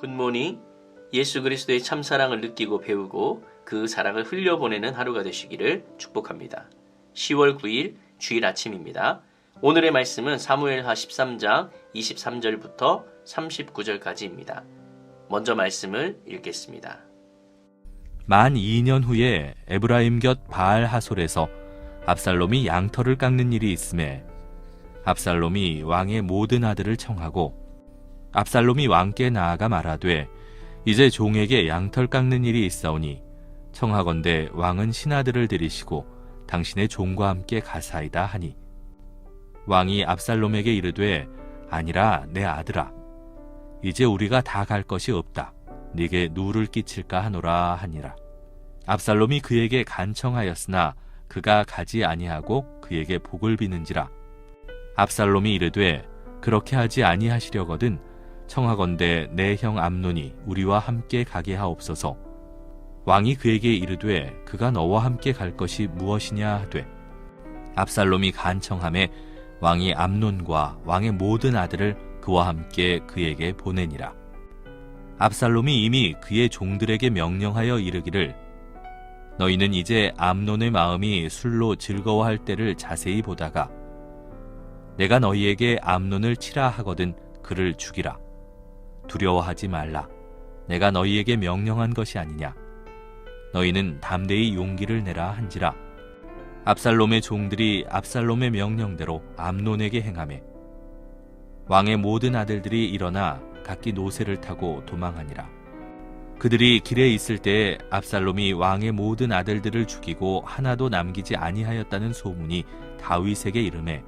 굿모닝. 예수 그리스도의 참사랑을 느끼고 배우고 그 사랑을 흘려보내는 하루가 되시기를 축복합니다. 10월 9일 주일 아침입니다. 오늘의 말씀은 사무엘하 13장 23절부터 39절까지입니다. 먼저 말씀을 읽겠습니다. 만 2년 후에 에브라임 곁 바알 하솔에서 압살롬이 양털을 깎는 일이 있음에 압살롬이 왕의 모든 아들을 청하고 압살롬이 왕께 나아가 말하되 이제 종에게 양털 깎는 일이 있사오니 청하건대 왕은 신하들을 들이시고 당신의 종과 함께 가사이다 하니 왕이 압살롬에게 이르되 아니라 내 아들아 이제 우리가 다 갈 것이 없다 네게 누를 끼칠까 하노라 하니라. 압살롬이 그에게 간청하였으나 그가 가지 아니하고 그에게 복을 비는지라. 압살롬이 이르되 그렇게 하지 아니하시려거든 청하건대 내 형 암논이 우리와 함께 가게 하옵소서. 왕이 그에게 이르되 그가 너와 함께 갈 것이 무엇이냐 하되 압살롬이 간청하매 왕이 암논과 왕의 모든 아들을 그와 함께 그에게 보내니라. 압살롬이 이미 그의 종들에게 명령하여 이르기를 너희는 이제 암논의 마음이 술로 즐거워할 때를 자세히 보다가 내가 너희에게 암논을 치라 하거든 그를 죽이라. 두려워하지 말라. 내가 너희에게 명령한 것이 아니냐. 너희는 담대히 용기를 내라 한지라. 압살롬의 종들이 압살롬의 명령대로 암논에게 행하매 왕의 모든 아들들이 일어나 각기 노새를 타고 도망하니라. 그들이 길에 있을 때에 압살롬이 왕의 모든 아들들을 죽이고 하나도 남기지 아니하였다는 소문이 다윗에게 이르매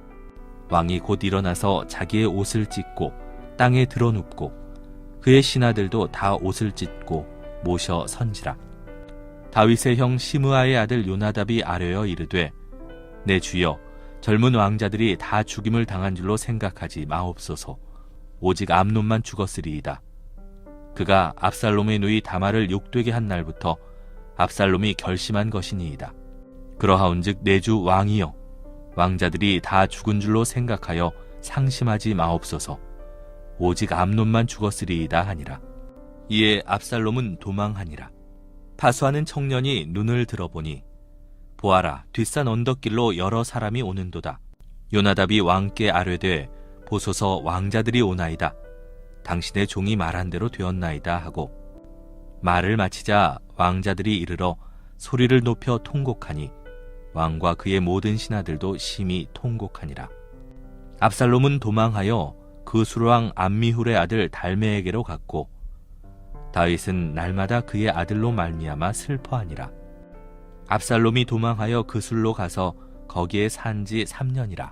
왕이 곧 일어나서 자기의 옷을 찢고 땅에 드러눕고 그의 신하들도 다 옷을 찢고 모셔 선지라. 다윗의 형 시므아의 아들 요나답이 아뢰어 이르되 내 주여 젊은 왕자들이 다 죽임을 당한 줄로 생각하지 마옵소서. 오직 암논만 죽었으리이다. 그가 압살롬의 누이 다말을 욕되게 한 날부터 압살롬이 결심한 것이니이다. 그러하온즉 내 주 왕이여 왕자들이 다 죽은 줄로 생각하여 상심하지 마옵소서. 오직 암논만 죽었으리이다 하니라. 이에 압살롬은 도망하니라. 파수하는 청년이 눈을 들어보니 보아라 뒷산 언덕길로 여러 사람이 오는도다. 요나답이 왕께 아뢰되 보소서 왕자들이 오나이다. 당신의 종이 말한 대로 되었나이다 하고 말을 마치자 왕자들이 이르러 소리를 높여 통곡하니 왕과 그의 모든 신하들도 심히 통곡하니라. 압살롬은 도망하여 그 술왕 암미훌의 아들 달메에게로 갔고 다윗은 날마다 그의 아들로 말미암아 슬퍼하니라. 압살롬이 도망하여 그 술로 가서 거기에 산 지 3년이라.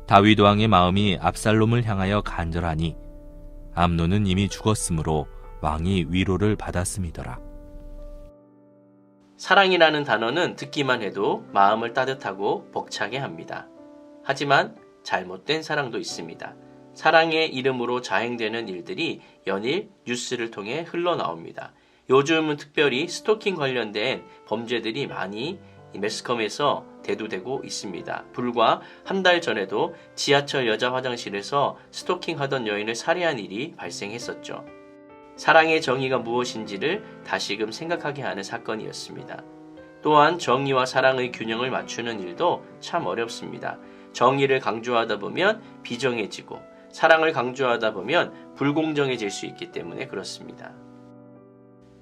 다윗 왕의 마음이 압살롬을 향하여 간절하니 암논은 이미 죽었으므로 왕이 위로를 받았음이더라. 사랑이라는 단어는 듣기만 해도 마음을 따뜻하고 벅차게 합니다. 하지만 잘못된 사랑도 있습니다. 사랑의 이름으로 자행되는 일들이 연일 뉴스를 통해 흘러나옵니다. 요즘은 특별히 스토킹 관련된 범죄들이 많이 매스컴에서 대두되고 있습니다. 불과 한 달 전에도 지하철 여자 화장실에서 스토킹하던 여인을 살해한 일이 발생했었죠. 사랑의 정의가 무엇인지를 다시금 생각하게 하는 사건이었습니다. 또한 정의와 사랑의 균형을 맞추는 일도 참 어렵습니다. 정의를 강조하다 보면 비정해지고 사랑을 강조하다 보면 불공정해질 수 있기 때문에 그렇습니다.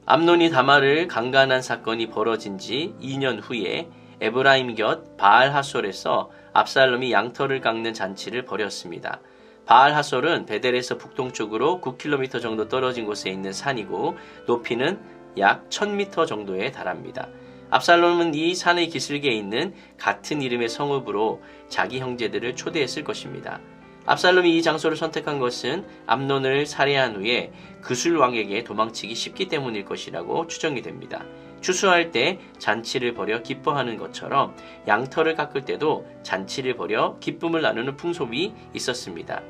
암논이 다말을 강간한 사건이 벌어진 지 2년 후에 에브라임 곁 바알 하솔에서 압살롬이 양털을 깎는 잔치를 벌였습니다. 바알 하솔은 베델에서 북동쪽으로 9km 정도 떨어진 곳에 있는 산이고 높이는 약 1000m 정도에 달합니다. 압살롬은 이 산의 기슭에 있는 같은 이름의 성읍으로 자기 형제들을 초대했을 것입니다. 압살롬이 이 장소를 선택한 것은 암논을 살해한 후에 그술 왕에게 도망치기 쉽기 때문일 것이라고 추정이 됩니다. 추수할 때 잔치를 벌여 기뻐하는 것처럼 양털을 깎을 때도 잔치를 벌여 기쁨을 나누는 풍속이 있었습니다.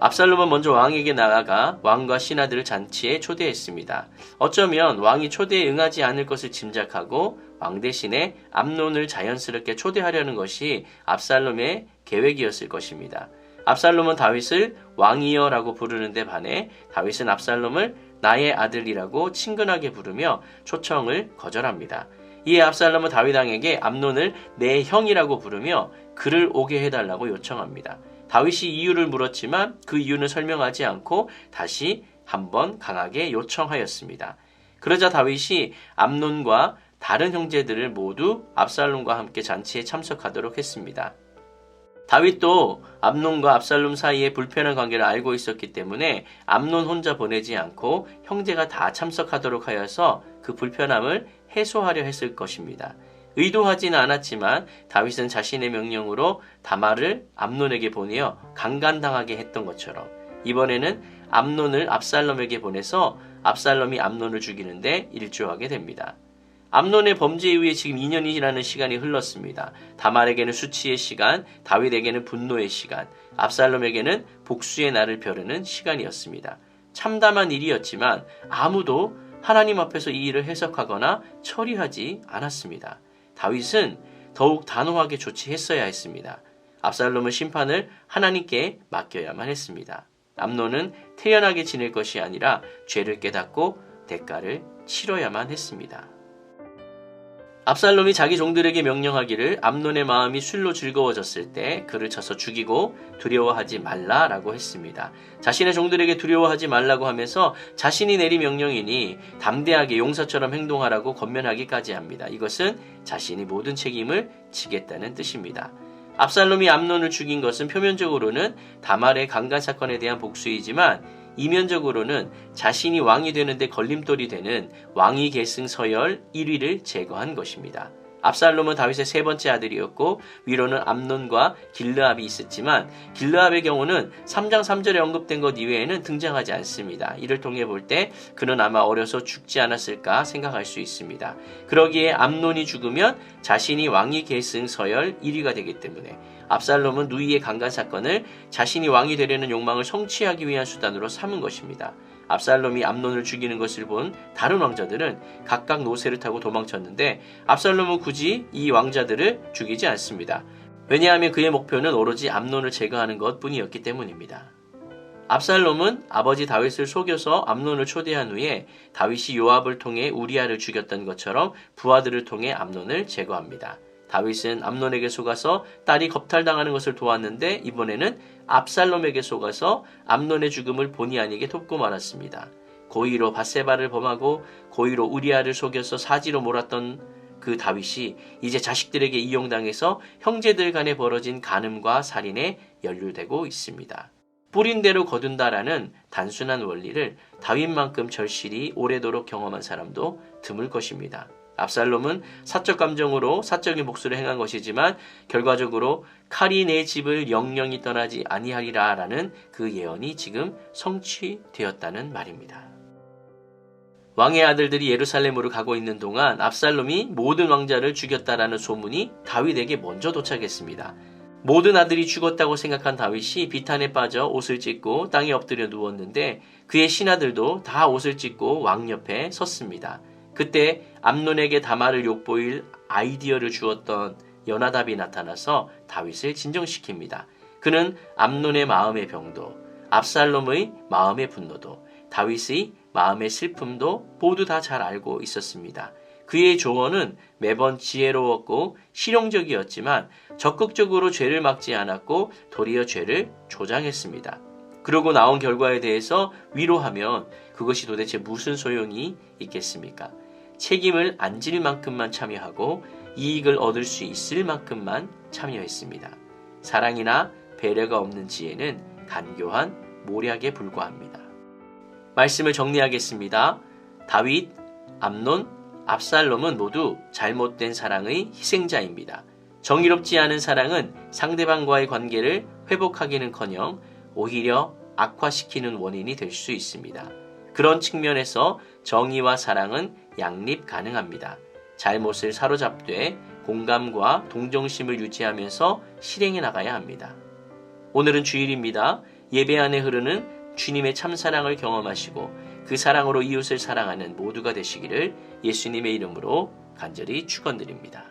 압살롬은 먼저 왕에게 나아가 왕과 신하들을 잔치에 초대했습니다. 어쩌면 왕이 초대에 응하지 않을 것을 짐작하고 왕 대신에 암논을 자연스럽게 초대하려는 것이 압살롬의 계획이었을 것입니다. 압살롬은 다윗을 왕이여라고 부르는데 반해 다윗은 압살롬을 나의 아들이라고 친근하게 부르며 초청을 거절합니다. 이에 압살롬은 다윗 왕에게 암논을 내 형이라고 부르며 그를 오게 해달라고 요청합니다. 다윗이 이유를 물었지만 그 이유는 설명하지 않고 다시 한번 강하게 요청하였습니다. 그러자 다윗이 암논과 다른 형제들을 모두 압살롬과 함께 잔치에 참석하도록 했습니다. 다윗도 암논과 압살롬 사이에 불편한 관계를 알고 있었기 때문에 암논 혼자 보내지 않고 형제가 다 참석하도록 하여서 그 불편함을 해소하려 했을 것입니다. 의도하지는 않았지만 다윗은 자신의 명령으로 다말을 암논에게 보내어 강간당하게 했던 것처럼 이번에는 암논을 압살롬에게 보내서 압살롬이 암논을 죽이는데 일조하게 됩니다. 암논의 범죄 이후에 지금 2년이라는 시간이 흘렀습니다. 다말에게는 수치의 시간, 다윗에게는 분노의 시간, 압살롬에게는 복수의 날을 벼르는 시간이었습니다. 참담한 일이었지만 아무도 하나님 앞에서 이 일을 해석하거나 처리하지 않았습니다. 다윗은 더욱 단호하게 조치했어야 했습니다. 압살롬은 심판을 하나님께 맡겨야만 했습니다. 암논은 태연하게 지낼 것이 아니라 죄를 깨닫고 대가를 치러야만 했습니다. 압살롬이 자기 종들에게 명령하기를 암논의 마음이 술로 즐거워졌을 때 그를 쳐서 죽이고 두려워하지 말라라고 했습니다. 자신의 종들에게 두려워하지 말라고 하면서 자신이 내린 명령이니 담대하게 용사처럼 행동하라고 권면하기까지 합니다. 이것은 자신이 모든 책임을 지겠다는 뜻입니다. 압살롬이 암논을 죽인 것은 표면적으로는 다말의 강간 사건에 대한 복수이지만 이면적으로는 자신이 왕이 되는데 걸림돌이 되는 왕위 계승 서열 1위를 제거한 것입니다. 압살롬은 다윗의 세 번째 아들이었고 위로는 암논과 길르압이 있었지만 길르압의 경우는 3장 3절에 언급된 것 이외에는 등장하지 않습니다. 이를 통해 볼 때 그는 아마 어려서 죽지 않았을까 생각할 수 있습니다. 그러기에 암논이 죽으면 자신이 왕위 계승 서열 1위가 되기 때문에 압살롬은 누이의 강간 사건을 자신이 왕이 되려는 욕망을 성취하기 위한 수단으로 삼은 것입니다. 압살롬이 암논을 죽이는 것을 본 다른 왕자들은 각각 노새를 타고 도망쳤는데 압살롬은 굳이 이 왕자들을 죽이지 않습니다. 왜냐하면 그의 목표는 오로지 암논을 제거하는 것뿐이었기 때문입니다. 압살롬은 아버지 다윗을 속여서 암논을 초대한 후에 다윗이 요압을 통해 우리아를 죽였던 것처럼 부하들을 통해 암논을 제거합니다. 다윗은 암논에게 속아서 딸이 겁탈당하는 것을 도왔는데 이번에는 압살롬에게 속아서 암논의 죽음을 본의 아니게 돕고 말았습니다. 고의로 밧세바를 범하고 고의로 우리아를 속여서 사지로 몰았던 그 다윗이 이제 자식들에게 이용당해서 형제들 간에 벌어진 간음과 살인에 연루되고 있습니다. 뿌린 대로 거둔다라는 단순한 원리를 다윗만큼 절실히 오래도록 경험한 사람도 드물 것입니다. 압살롬은 사적 감정으로 사적인 복수를 행한 것이지만 결과적으로 칼이 내 집을 영영이 떠나지 아니하리라 라는 그 예언이 지금 성취되었다는 말입니다. 왕의 아들들이 예루살렘으로 가고 있는 동안 압살롬이 모든 왕자를 죽였다라는 소문이 다윗에게 먼저 도착했습니다. 모든 아들이 죽었다고 생각한 다윗이 비탄에 빠져 옷을 찢고 땅에 엎드려 누웠는데 그의 신하들도 다 옷을 찢고 왕 옆에 섰습니다. 그때 암논에게 다말을 욕보일 아이디어를 주었던 요나답이 나타나서 다윗을 진정시킵니다. 그는 암논의 마음의 병도, 압살롬의 마음의 분노도, 다윗의 마음의 슬픔도 모두 다 잘 알고 있었습니다. 그의 조언은 매번 지혜로웠고 실용적이었지만 적극적으로 죄를 막지 않았고 도리어 죄를 조장했습니다. 그러고 나온 결과에 대해서 위로하면 그것이 도대체 무슨 소용이 있겠습니까? 책임을 안 질 만큼만 참여하고 이익을 얻을 수 있을 만큼만 참여했습니다. 사랑이나 배려가 없는 지혜는 간교한 모략에 불과합니다. 말씀을 정리하겠습니다. 다윗, 암논, 압살롬은 모두 잘못된 사랑의 희생자입니다. 정의롭지 않은 사랑은 상대방과의 관계를 회복하기는커녕 오히려 악화시키는 원인이 될 수 있습니다. 그런 측면에서 정의와 사랑은 양립 가능합니다. 잘못을 사로잡되 공감과 동정심을 유지하면서 실행해 나가야 합니다. 오늘은 주일입니다. 예배 안에 흐르는 주님의 참사랑을 경험하시고 그 사랑으로 이웃을 사랑하는 모두가 되시기를 예수님의 이름으로 간절히 축원드립니다.